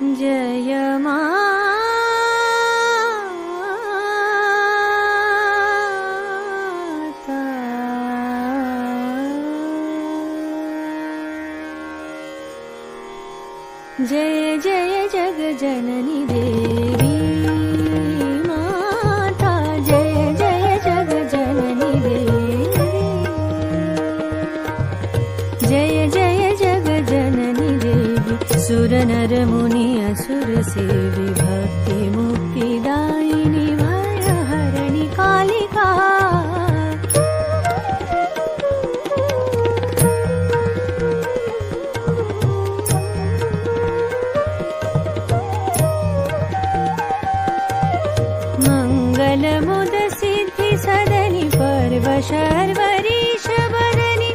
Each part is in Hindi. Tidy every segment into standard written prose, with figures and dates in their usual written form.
जय माता जय जय जगजननी देवी माता जय जय जगजननी देवी जय जय जगजननी देवी सुर नर मुनि असुर सेवी भक्ति मुक्तिदायिनी भय हरणी कालिका मंगल मुद सिद्धि सदनी पर्व शर्वरीश बदनी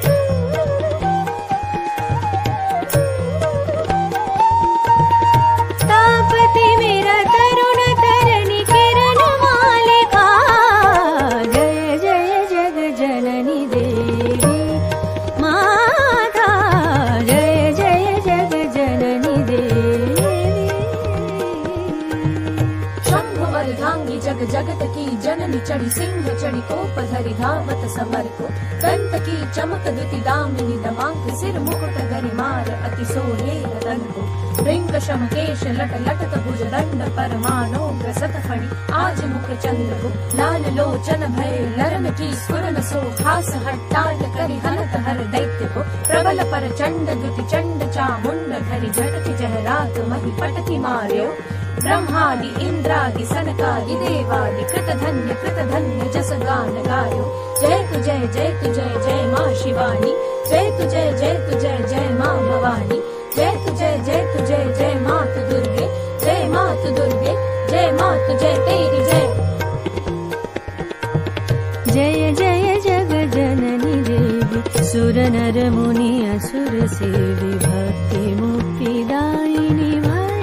तापति मेरा तरुण तरणी किरण मालिका जय जय जग जननी देवी माता जय जय जग जननी देवी शंभुवरधांगी जग जगत की जननी चढ़ी सिंह चढ़ी कोप धरि धावत समर को दंत की चमक दुति दामिनी दमांक सिर मुकुट धरि मार अति सोहे रतन को भृंग शम केश लट लटत भुज दंड परमानो ग्रसत फणी आज मुख चंद्र को लाल लोचन भय लरन की स्फुरन सो हास हट्टाल करि हनत हर दैत्य को प्रबल पर चंड दुति चंड चामुंड धरि झटति जहरात महि पटति मार्यो ब्रह्मादि इंद्रादि सनकादि देवादि कृत धन्य जस गान गायो जय तु जय जय माँ शिवानी जय तु जय जय माँ भवानी जय तु जय मातु दुर्गे जय मातु दुर्गे जय मातु जय तेरी जय जय जय जग जननी देवी सुर नर मुनि असुर सेवी भक्ति मुक्तिदायिनी भय